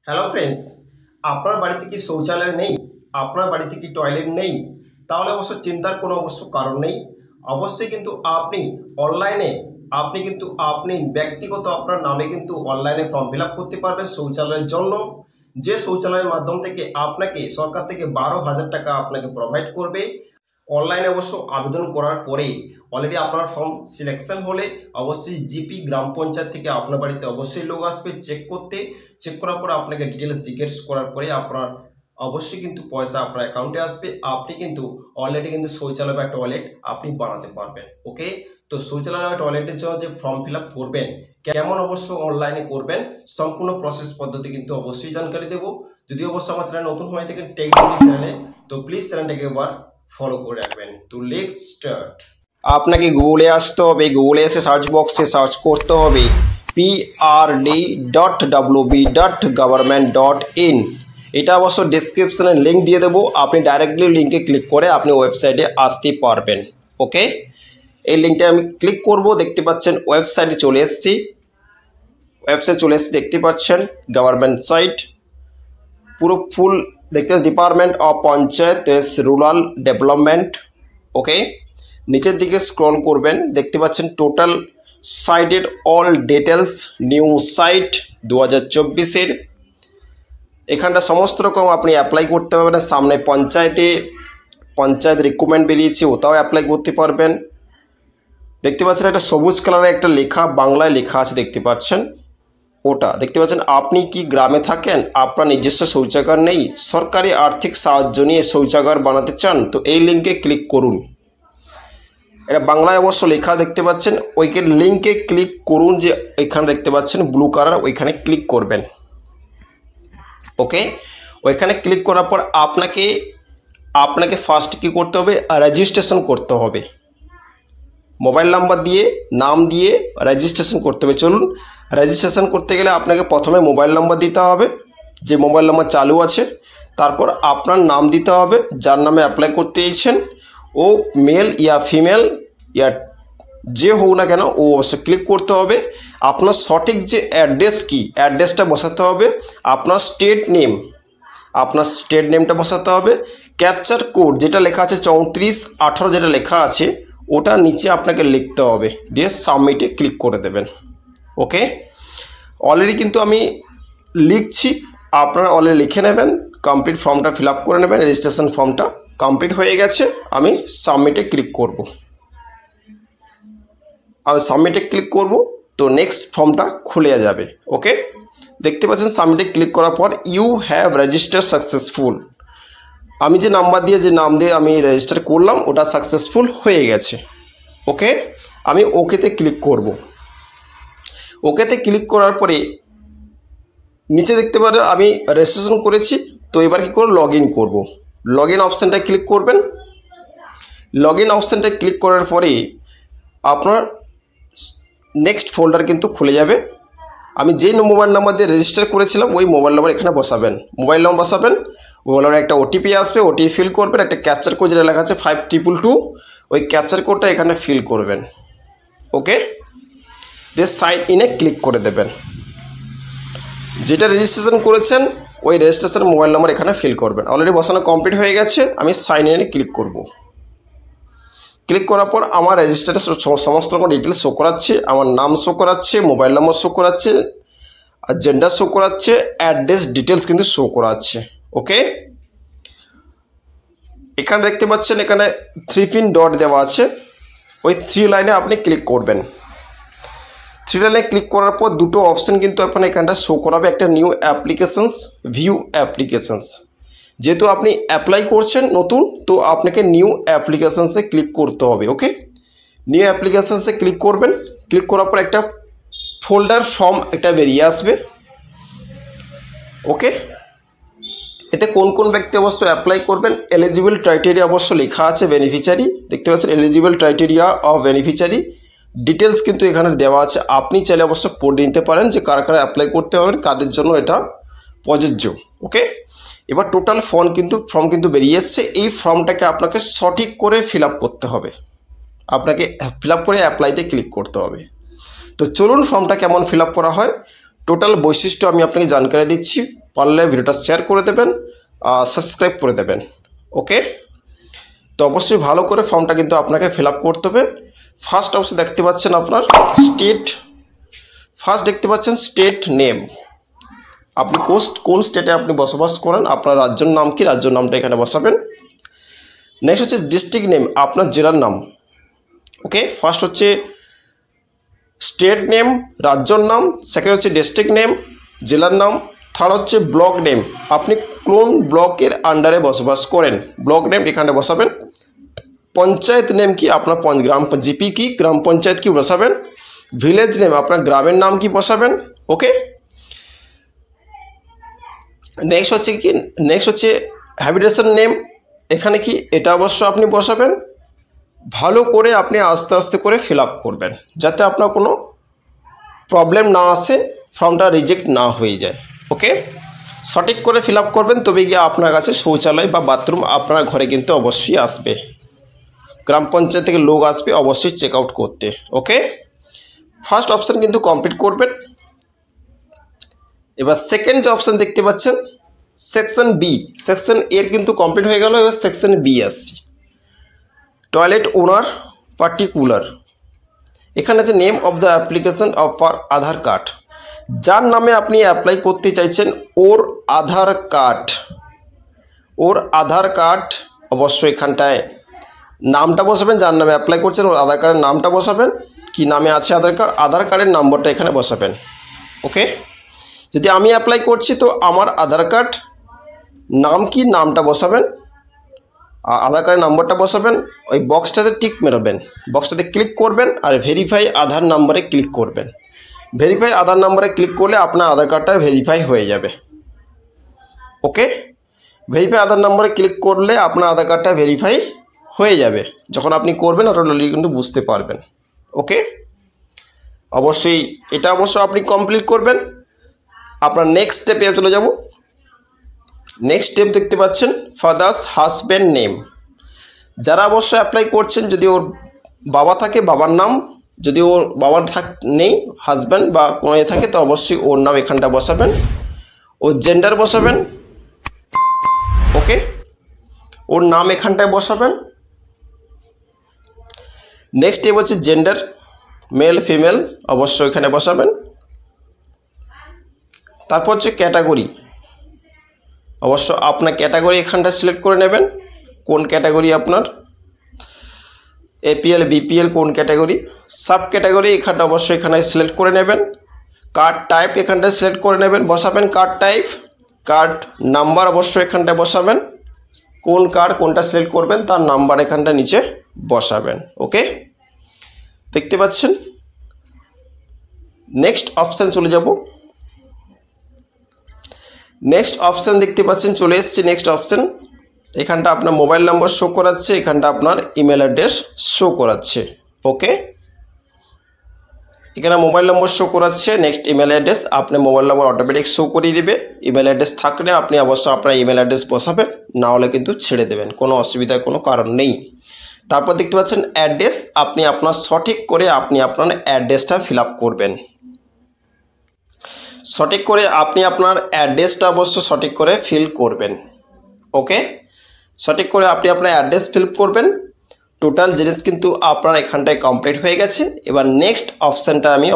Hello friends, আপনার বাড়িতে কি শৌচালয় নেই? আপনার বাড়িতে কি টয়লেট নেই? তাহলে অবশ্য চিন্তার কোনো কারণ নেই। অবশ্যই কিন্তু আপনি ব্যক্তিগত আপনার নামে কিন্তু অনলাইনে ফর্ম ফিল আপ করতে পারবেন শৌচালয়ের জন্য। যে শৌচালয়ের মাধ্যম থেকে আপনাকে সরকার থেকে 12,000 টাকা আপনাকে প্রোভাইড করবে। অনলাইনে অবশ্য আবেদন করার পরে অলরেডি আপনার ফর্ম সিলেকশন হলে অবশ্যই জিপি গ্রাম পঞ্চায়েত থেকে আপনার বাড়িতে অবশ্যই লোক আসবে চেক করার পরে আপনাকে ডিটেলস জিজ্ঞেস করার পরে আপনার অবশ্যই কিন্তু পয়সা আপনার অ্যাকাউন্টে আসবে। আপনি কিন্তু অলরেডি কিন্তু শৌচালয় বা টয়লেট আপনি বানাতে পারবেন। ওকে, তো শৌচালয় বা টয়লেটের জন্য যে ফর্ম ফিল আপ করবেন, কেমন অবশ্য অনলাইনে করবেন, সম্পূর্ণ প্রসেস পদ্ধতি কিন্তু অবশ্যই জানকারি দেবো। যদি অবশ্য আমার চ্যানেল নতুন হয়ে থাকেন টেকনিক চ্যানেলে, তো প্লিজ চ্যানেলটাকে একবার ফলো করে রাখবেন। তো লেটস স্টার্ট। আপনাকে গুগলে আসতে হবে, গুগলে এসে সার্চ বক্সে সার্চ করতে হবে prd.wb.government.in। এটা অবশ্য ডেসক্রিপশনে লিঙ্ক দিয়ে দেবো, আপনি ডাইরেক্টলি লিঙ্কে ক্লিক করে আপনি ওয়েবসাইটে আসতে পারবেন। ওকে, এই লিঙ্কটা আমি ক্লিক করব, দেখতে পাচ্ছেন ওয়েবসাইটে চলে এসেছি। দেখতে পাচ্ছেন গভর্নমেন্ট সাইট, পুরো ফুল দেখতে department of panchayat rural development. Okay, নিচের দিকে স্ক্রল করবেন, দেখতে পাচ্ছেন টোটাল সাইটেড অল ডিটেলস নিউ সাইট 2024-এর। এখানটা সমস্ত রকম আপনি অ্যাপ্লাই করতে পারবেন। সামনে পঞ্চায়েত রিক্রুটমেন্ট বেরিয়েছে, ওটাও অ্যাপ্লাই করতে পারবেন। দেখতে পাচ্ছেন একটা সবুজ কালারের একটা লেখা, বাংলায় লেখা আছে, দেখতে পাচ্ছেন ওটা। দেখতে পাচ্ছেন আপনি কি গ্রামে থাকেন, আপনার নিজস্ব শৌচাগার নেই, সরকারি আর্থিক সাহায্য নিয়ে শৌচাগার বানাতে চান, তো এই লিঙ্কে ক্লিক করুন। এটা বাংলায় অবশ্য লেখা দেখতে পাচ্ছেন, ওইকে লিঙ্কে ক্লিক করুন। যে এখানে দেখতে পাচ্ছেন ব্লু কালার, ওইখানে ক্লিক করবেন। ওকে, ওইখানে ক্লিক করার পর আপনাকে ফার্স্ট কি করতে হবে, রেজিস্ট্রেশন করতে হবে। মোবাইল নাম্বার দিয়ে নাম দিয়ে রেজিস্ট্রেশন করতে হবে। চলুন, রেজিস্ট্রেশন করতে গেলে আপনাকে প্রথমে মোবাইল নাম্বার দিতে হবে, যে মোবাইল নাম্বার চালু আছে। তারপর আপনার নাম দিতে হবে, যার নামে অ্যাপ্লাই করতে চাইছেন। ও মেল ইয়া ফিমেল ইয়া যে হোক না কেন, ও অবশ্যই ক্লিক করতে হবে। আপনার সঠিক যে অ্যাড্রেস কি, অ্যাড্রেসটা বসাতে হবে। আপনার স্টেট নেমটা বসাতে হবে। ক্যাপচার কোড যেটা লেখা আছে 3418 যেটা লেখা আছে, ওটা নিচে আপনাকে লিখতে হবে, দিয়ে সাবমিটে ক্লিক করে দেবেন। ওকে, অলরেডি কিন্তু আমি লিখছি, আপনারা অলরেডি লিখে নেবেন। কমপ্লিট ফর্মটা ফিল আপ করে নেবেন। রেজিস্ট্রেশন ফর্মটা কমপ্লিট হয়ে গেছে, আমি সাবমিটে ক্লিক করব। তো নেক্সট ফর্মটা খুলে যাবে। ওকে, দেখতে পাচ্ছেন সাবমিটে ক্লিক করার পর ইউ হ্যাভ রেজিস্টার সাকসেসফুল। আমি যে নাম দিয়ে আমি রেজিস্টার করলাম, ওটা সাকসেসফুল হয়ে গেছে। ওকে, আমি ওকেতে ক্লিক করব। ওকেতে ক্লিক করার পরে নিচে দেখতে পারেন আমি রেজিস্ট্রেশন করেছি। তো এবার কি করব, লগ ইন করবো। লগ ইন অপশানটায় ক্লিক করবেন। লগ ইন অপশানটায় ক্লিক করার পরে আপনার নেক্সট ফোল্ডার কিন্তু খুলে যাবে। আমি যেই মোবাইল নাম্বার দিয়ে রেজিস্টার করেছিলাম, ওই মোবাইল নাম্বার এখানে বসাবেন। মোবাইল নাম্বার একটা ওটিপি আসবে, ওটিপি ফিল করবেন। একটা ক্যাপচার কোড যেটা লেখা আছে 5222, ওই ক্যাপচার কোডটা এখানে ফিল করবেন। ওকে, দিয়ে সাইন ইনে ক্লিক করে দেবেন। যেটা রেজিস্ট্রেশন করেছেন ওই রেজিস্ট্রেশন মোবাইল নাম্বার এখানে ফিল করবেন। অলরেডি বসানো কমপ্লিট হয়ে গেছে, আমি সাইন ইনে ক্লিক করব। ক্লিক করার পর আমার রেজিস্টারে সমস্ত রকম ডিটেলস শো করাচ্ছে। আমার নাম শো করাচ্ছে, মোবাইল নাম্বার শো করাচ্ছে, আর জেন্ডার শো করাচ্ছে, অ্যাড্রেস ডিটেলস কিন্তু শো করাচ্ছে। ওকে, এখানে দেখতে পাচ্ছেন এখানে 3 পিন ডট দেওয়া আছে, ওই 3 লাইনে আপনি ক্লিক করবেন। 3 লাইনে ক্লিক করার পর দুটো অপশান কিন্তু আপনার এখানটা শো করাবে, একটা নিউ অ্যাপ্লিকেশনস, ভিউ অ্যাপ্লিকেশনস। যেহেতু আপনি অ্যাপ্লাই করছেন নতুন, তো আপনাকে নিউ অ্যাপ্লিকেশনসে ক্লিক করতে হবে। ওকে, নিউ অ্যাপ্লিকেশনসে ক্লিক করবেন। ক্লিক করার পর একটা ফোল্ডার ফর্ম একটা বেরিয়ে আসবে। ওকে, এতে কোন ব্যক্তি অবশ্য অ্যাপ্লাই করবেন, এলিজিবল ক্রাইটেরিয়া অবশ্য লেখা আছে। বেনিফিশিয়ারি দেখতে পাচ্ছেন, eligible criteria of beneficiary details কিন্তু এখানে দেওয়া আছে। আপনি চাইলে অবশ্য পড়ে নিতে পারেন যে কারা অ্যাপ্লাই করতে পারবেন, কাদের জন্য এটা প্রযোজ্য। ওকে, এবার টোটাল ফর্ম কিন্তু বেরিয়ে এসছে। এই ফর্মটাকে আপনাকে সঠিক করে ফিল আপ করতে হবে। আপনাকে ফিল আপ করে অ্যাপ্লাইতে ক্লিক করতে হবে। তো চলুন ফর্মটা কেমন ফিল আপ করা হয় টোটাল বৈশিষ্ট্য আমি আপনাকে জানকারি দিচ্ছি, পারলে ভিডিওটা শেয়ার করে দেবেন, সাবস্ক্রাইব করে দেবেন। ওকে, তো অবশ্যই ভালো করে ফর্মটা কিন্তু আপনাকে ফিল আপ করতে হবে। ফার্স্ট অপশন দেখতে পাচ্ছেন আপনার স্টেট, ফার্স্ট দেখতে পাচ্ছেন স্টেট নেম, আপনি কোন স্টেটে আপনি বসবাস করেন, আপনার রাজ্যের নাম কি, রাজ্যের নামটা এখানে বসাবেন। নেক্সট হচ্ছে ডিস্ট্রিক্ট নেম, আপনার জেলার নাম। ওকে, ফার্স্ট হচ্ছে স্টেট নেম, রাজ্যর নাম, সেকেন্ড হচ্ছে ডিস্ট্রিক্ট নেম, জেলার নাম, থার্ড হচ্ছে ব্লক নেম, আপনি কোন ব্লকের আন্ডারে বসবাস করেন, ব্লক নেম এখানে বসাবেন। পঞ্চায়েত নেম কি, আপনার গ্রাম জিপি কি, গ্রাম পঞ্চায়েত কি বসাবেন। ভিলেজ নেম, আপনার গ্রামের নাম কি বসাবেন। ওকে, নেক্সট হচ্ছে হ্যাবিটেশন নেম, এখানে কি এটা অবশ্য আপনি বসাবেন। ভালো করে আপনি আস্তে আস্তে করে ফিল আপ করবেন, যাতে আপনার কোনো প্রবলেম না আসে, ফর্মটা রিজেক্ট না হয়ে যায়। ওকে, সঠিক করে ফিল আপ করবেন, তবে গিয়ে আপনার কাছে শৌচালয় বা বাথরুম আপনার ঘরে কিন্তু অবশ্যই আসবে, গ্রাম পঞ্চায়েত থেকে লোক আসবে অবশ্যই চেক আউট করতে। ওকে, ফার্স্ট অপশান কিন্তু কমপ্লিট করবেন। এবার সেকেন্ড যে অপশান দেখতে পাচ্ছেন সেকশন বি, সেকশন এর কিন্তু কমপ্লিট হয়ে গেল, এবার সেকশন বি আসছি। টয়লেট ওনার পার্টিকুলার, এখানে আছে name of the application of for Aadhaar card, যার নামে আপনি অ্যাপ্লাই করতে চাইছেন ওর আধার কার্ড অবশ্যই এখানটায় নামটা বসাবেন, যার নামে অ্যাপ্লাই করছেন ওর আধার কার্ডের নামটা বসাবেন, কি নামে আছে আধার কার্ডের নম্বরটা এখানে বসাবেন। ওকে, যদি আমি অ্যাপ্লাই করছি তো আমার আধার কার্ড নাম কি, নামটা বসাবেন, আধার কার্ডের নম্বরটা বসাবেন, ওই বক্সটাতে টিক মেরাবেন, বক্সটাতে ক্লিক করবেন আর ভেরিফাই আধার নাম্বারে ক্লিক করবেন। ভেরিফাই আধার নাম্বারে ক্লিক করলে আপনার আধার কার্ডটা ভেরিফাই হয়ে যাবে। ওকে, ভেরিফাই আধার নাম্বারে ক্লিক করলে আপনার আধার কার্ডটা ভেরিফাই হয়ে যাবে, যখন আপনি করবেন অটোমেটিক কিন্তু বুঝতে পারবেন। ওকে, অবশ্যই এটা আপনি কমপ্লিট করবেন। আপনার নেক্সট স্টেপে চলে যাব। নেক্সট স্টেপ দেখতে পাচ্ছেন ফাদার্স হাজব্যান্ড নেম, যারা অবশ্যই অ্যাপ্লাই করছেন যদি ওর বাবা থাকে বাবার নাম, যদি ওর বাবার নেই হাজব্যান্ড বা কোনো থাকে তো অবশ্যই ওর নাম এখানটা বসাবেন, ওর জেন্ডার বসাবেন। ওকে, ওর নাম এখানটায় বসাবেন। নেক্সট স্টেপ হচ্ছে জেন্ডার, মেল ফিমেল অবশ্যই এখানে বসাবেন। তারপর হচ্ছে ক্যাটাগরি, অবশ্য আপনার ক্যাটাগরি এখানটা সিলেক্ট করে নেবেন, কোন ক্যাটাগরি আপনার, এপিএল বিপিএল কোন ক্যাটাগরি, সাব ক্যাটাগরি এখানটা অবশ্যই এখানে সিলেক্ট করে নেবেন। কার্ড টাইপ এখানটা সিলেক্ট করে নেবেন, বসাবেন কার্ড টাইপ, কার্ড নাম্বার অবশ্যই এখানটা বসাবেন, কোন কার্ড কোনটা সিলেক্ট করবেন তার নাম্বার এখানটা নিচে বসাবেন। ওকে, দেখতে পাচ্ছেন। নেক্সট অপশান চলে যাব। নেক্সট অপশান দেখতে পাচ্ছেন চলে এসেছে নেক্সট অপশান, এখানটা আপনার মোবাইল নাম্বার শো করাচ্ছে, এখানটা আপনার ইমেল অ্যাড্রেস শো করাচ্ছে। ওকে, এখানে মোবাইল নম্বর শো করাচ্ছে, নেক্সট ইমেল অ্যাড্রেস, আপনার মোবাইল নম্বর অটোমেটিক শো করিয়ে দেবে। ইমেল অ্যাড্রেস থাকলে আপনি অবশ্যই আপনার ইমেল অ্যাড্রেস বসাবেন, না হলে কিন্তু ছেড়ে দেবেন, কোনো অসুবিধার কোনো কারণ নেই। তারপর দেখতে পাচ্ছেন অ্যাড্রেস, আপনি আপনার সঠিক করে আপনি আপনার অ্যাড্রেসটা ফিল আপ করবেন, সঠিক করে আপনি আপনার অ্যাড্রেসটা অবশ্য সঠিক করে ফিল করবেন। ওকে, সঠিক করে আপনি আপনার অ্যাড্রেস ফিল করবেন। টোটাল জিনিস কিন্তু আপনার এখানটায় কমপ্লিট হয়ে গেছে। এবার নেক্সট অপশানটা আমি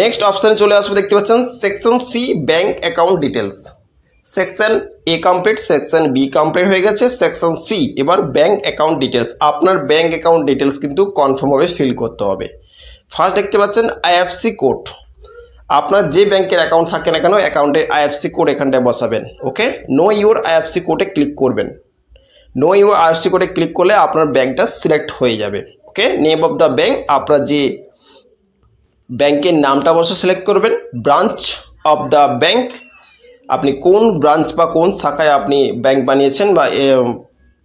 নেক্সট অপশানে চলে আসবো। দেখতে পাচ্ছেন section C bank account details, section A complete, section B complete হয়ে গেছে, সেকশন সি এবার ব্যাঙ্ক অ্যাকাউন্ট ডিটেলস। আপনার ব্যাঙ্ক অ্যাকাউন্ট ডিটেলস কিন্তু কনফার্মভাবে ফিল করতে হবে। ফার্স্ট দেখতে পাচ্ছেন আইএফসি কোড, আপনার যে ব্যাংকের অ্যাকাউন্ট থাকে না কেন অ্যাকাউন্টের আইএফসি কোড এখানটায় বসাবেন। ওকে, নো ইউর আইএফসি কোডে ক্লিক করবেন, নো ইউর আইএফসি কোডে ক্লিক করলে আপনার ব্যাংকটা সিলেক্ট হয়ে যাবে। ওকে, নেম অফ দ্য ব্যাংক, আপনার যে ব্যাংকের নামটা অবশ্য সিলেক্ট করবেন। ব্রাঞ্চ অফ দ্য ব্যাংক, আপনি কোন ব্রাঞ্চ বা কোন শাখায় আপনি ব্যাংক বানিয়েছেন বা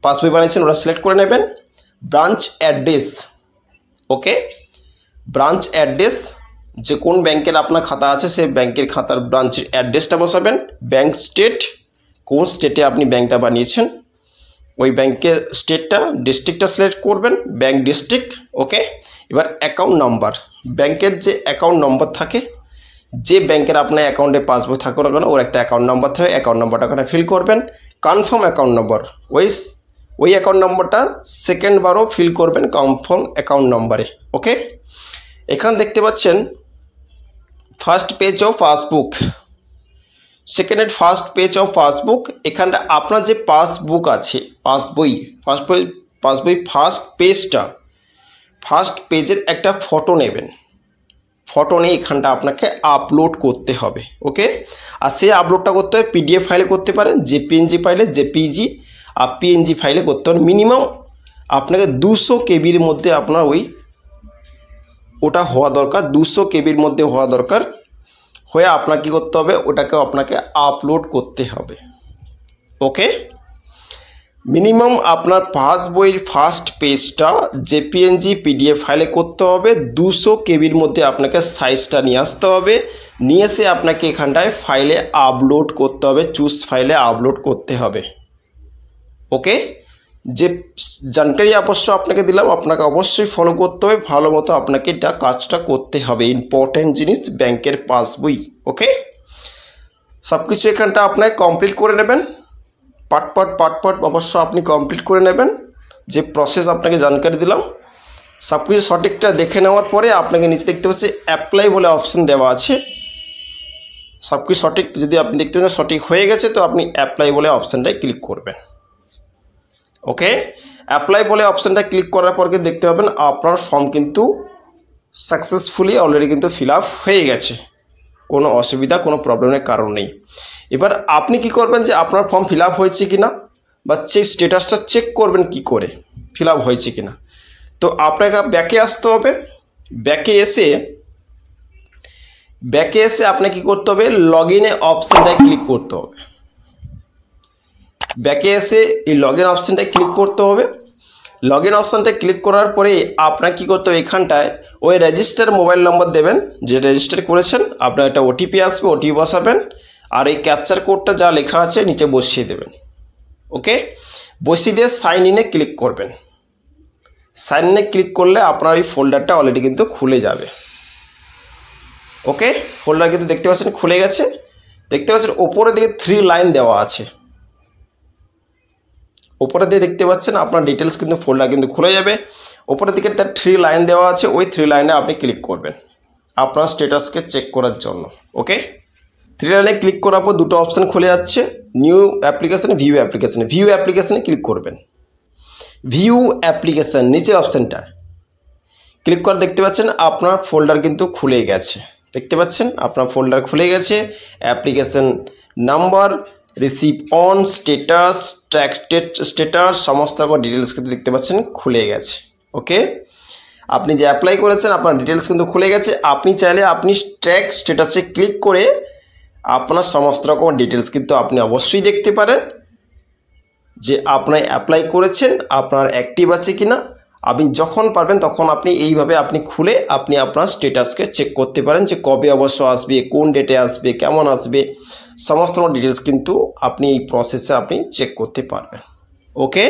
পাসবই বানিয়েছেন ওটা সিলেক্ট করে নেবেন। ব্রাঞ্চ অ্যাড্রেস, ওকে, ব্রাঞ্চ অ্যাড্রেস, যে কোন ব্যাংকের আপনার খাতা আছে সেই ব্যাংকের খাতার ব্রাঞ্চের অ্যাড্রেসটা বসাবেন। ব্যাংক স্টেট, কোন স্টেটে আপনি ব্যাংকটা বানিয়েছেন ওই ব্যাংকের স্টেটটা, ডিস্ট্রিক্টটা সিলেক্ট করবেন, ব্যাংক ডিস্ট্রিক্ট। ওকে, এবার অ্যাকাউন্ট নাম্বার, ব্যাংকের যে অ্যাকাউন্ট নম্বর থাকে যে ব্যাংকের আপনার অ্যাকাউন্টে পাসবই থাকুক না কেন ওর একটা অ্যাকাউন্ট নাম্বার থাকে, অ্যাকাউন্ট নাম্বারটা ওখানে ফিল করবেন। কনফার্ম অ্যাকাউন্ট নম্বর ওই অ্যাকাউন্ট নম্বরটা সেকেন্ডবারও ফিল করবেন কনফার্ম অ্যাকাউন্ট নম্বরে। ওকে, এখানে দেখতে পাচ্ছেন first page of passbook, second first page of passbook. এখানটা আপনার যে পাসবুক আছে, পাসবই ফার্স্ট পেজটা, ফার্স্ট পেজের একটা ফটো নেবেন। ফটো নিয়ে এখানটা আপনাকে আপলোড করতে হবে। ওকে, আর সেই আপলোডটা করতে হবে পিডিএফ ফাইলে করতে পারেন, জেপিএনজি ফাইলে, জেপিজি আর পিএনজি ফাইলে করতে পারেন। মিনিমাম আপনাকে 200 কেবির মধ্যে আপনার ওটা হওয়া দরকার, 200 কেবির মধ্যে হওয়া দরকার। হয়ে আপনার কী করতে হবে, ওটাকে আপনাকে আপলোড করতে হবে। ওকে, মিনিমাম আপনার পাসবইয়ের ফার্স্ট পেজটা জেপিএনজি পিডিএফ ফাইলে করতে হবে। 200 কেবির মধ্যে আপনাকে সাইজটা নিয়ে আসতে হবে। নিয়ে এসে আপনাকে এখানটায় ফাইলে আপলোড করতে হবে, চুজ ফাইলে আপলোড করতে হবে। ওকে, যে জানকারি অবশ্য আপনাকে দিলাম, আপনাকে অবশ্যই ফলো করতে হবে, ভালো মতো আপনাকে এটা কাজটা করতে হবে। ইম্পর্টেন্ট জিনিস ব্যাংকের পাসবই। ওকে, সব কিছু এখানটা আপনাকে কমপ্লিট করে নেবেন, পার্ট অবশ্য আপনি কমপ্লিট করে নেবেন। যে প্রসেস আপনাকে জানকারি দিলাম সব কিছু সঠিকটা দেখে নেওয়ার পরে আপনাকে নিচে দেখতে পাচ্ছি অ্যাপ্লাই বলে অপশান দেওয়া আছে। সব কিছু সঠিক যদি আপনি দেখতে পাচ্ছেন সঠিক হয়ে গেছে তো আপনি অ্যাপ্লাই বলে অপশানটায় ক্লিক করবেন। ওকে, অ্যাপ্লাই বলে অপশানটা ক্লিক করার পর কিন্তু দেখতে পাবেন আপনার ফর্ম কিন্তু সাকসেসফুলি অলরেডি কিন্তু ফিল আপ হয়ে গেছে, কোনো অসুবিধা কোনো প্রবলেমের কারণ নেই। এবার আপনি কি করবেন যে আপনার ফর্ম ফিল আপ হয়েছে কিনা বা স্ট্যাটাসটা চেক করবেন কি করে ফিল আপ হয়েছে কিনা। তো আপনাকে ব্যাকে আসতে হবে। ব্যাকে এসে আপনাকে কী করতে হবে, লগ ইনে অপশানটায় ক্লিক করতে হবে। ব্যাকে এসে এই লগ ইন অপশানটায় ক্লিক করতে হবে। লগ ইন অপশানটায় ক্লিক করার পরে আপনার কী করতে হবে, এখানটায় ওই রেজিস্টার মোবাইল নম্বর দেবেন যে রেজিস্টার করেছেন। আপনার একটা ওটিপি আসবে, ওটিপি বসাবেন আর এই ক্যাপচার কোডটা যা লেখা আছে নিচে বসিয়ে দেবেন। ওকে, বসিয়ে দিয়ে সাইন ইনে ক্লিক করবেন। সাইন ইনে ক্লিক করলে আপনার এই ফোল্ডারটা অলরেডি কিন্তু খুলে যাবে। ওকে, ফোল্ডার কিন্তু দেখতে পাচ্ছেন খুলে গেছে। দেখতে পাচ্ছেন ওপরের দিকে 3 লাইন দেওয়া আছে, ওপরে দিয়ে দেখতে পাচ্ছেন আপনার ডিটেলস কিন্তু ফোল্ডার কিন্তু খুলে যাবে। ওপরের দিকে তার 3 লাইন দেওয়া আছে, ওই 3 লাইনে আপনি ক্লিক করবেন আপনার স্ট্যাটাসকে চেক করার জন্য। ওকে, 3 লাইনে ক্লিক করার পর দুটো অপশান খুলে যাচ্ছে, নিউ অ্যাপ্লিকেশানে, ভিউ অ্যাপ্লিকেশানে। ভিউ অ্যাপ্লিকেশানে ক্লিক করবেন। ভিউ অ্যাপ্লিকেশান নিচের অপশানটা ক্লিক করে দেখতে পাচ্ছেন আপনার ফোল্ডার কিন্তু খুলে গেছে। দেখতে পাচ্ছেন আপনার ফোল্ডার খুলে গেছে। Application number, receive on, status, status সমস্ত ডিটেলস কিন্তু দেখতে পাচ্ছেন খুলে গেছে। ওকে, আপনি যে অ্যাপ্লাই করেছেন আপনার ডিটেলস কিন্তু খুলে গেছে। আপনি চাইলে আপনি ট্র্যাক স্ট্যাটাসে ক্লিক করে আপনার সমস্ত রকম ডিটেলস কিন্তু আপনি অবশ্যই দেখতে পারেন যে আপনি অ্যাপ্লাই করেছেন, আপনার অ্যাক্টিভ আছে কিনা। আপনি যখন পারবেন তখন আপনি এইভাবে আপনি খুলে আপনি আপনার স্ট্যাটাসকে চেক করতে পারেন যে কবে অবশ্য আসবে, কোন ডেটে আসবে, কেমন আসবে, সমস্ত ডিটেলস কিন্তু আপনি এই প্রসেসে আপনি চেক করতে পারবেন। ওকে,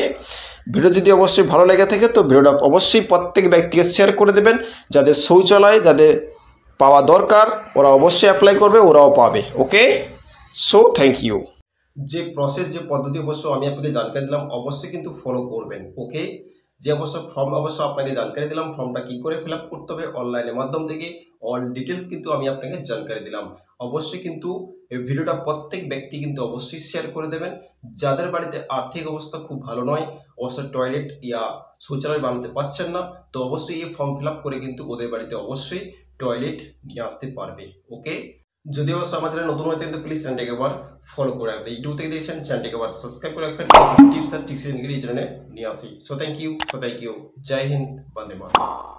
ভিডিও যদি অবশ্যই ভালো লেগে থাকে তো ভিডিওটা অবশ্যই প্রত্যেক ব্যক্তিকে শেয়ার করে দেবেন। যাদের শৌচালয় যাদের পাওয়া দরকার ওরা অবশ্যই অ্যাপ্লাই করবে, ওরাও পাবে। ওকে, সো থ্যাংক ইউ। যে প্রসেস যে পদ্ধতি অবশ্য আমি আপনাকে জানকারি দিলাম অবশ্যই কিন্তু ফলো করবেন। ওকে, যে অবশ্য ফর্ম অবশ্য আপনাকে জানকারি দিলাম, ফর্মটা কী করে ফিল আপ করতে হবে অনলাইনের মাধ্যম থেকে অল ডিটেলস কিন্তু আমি আপনাকে জানকারি দিলাম। অবশ্যই কিন্তু এই ভিডিওটা প্রত্যেক ব্যক্তি কিন্তু অবশ্যই শেয়ার করে দেবেন। যাদের বাড়িতে আর্থিক অবস্থা খুব ভালো নয়, অবশ্যই টয়লেট ইয়া শৌচালয় বানাতে পারছেন না, তো অবশ্যই এই ফর্ম ফিল আপ করে কিন্তু ওদের বাড়িতে অবশ্যই টয়লেট নিয়ে আসতে পারবে। ওকে, যদি অবশ্য আমার চ্যানেল নতুন হয় কিন্তু প্লিজ চ্যানেলটাকে একবার ফলো করে রাখবেন। ইউটিউব থেকে দেখছেন চ্যানেলটাকে একবার সাবস্ক্রাইব করে রাখবেন। টিপস আর ট্রিক্স এই চ্যানেলে নিয়ে আসি। সো থ্যাংক ইউ, জয় হিন্দ, বন্দে মাতরম।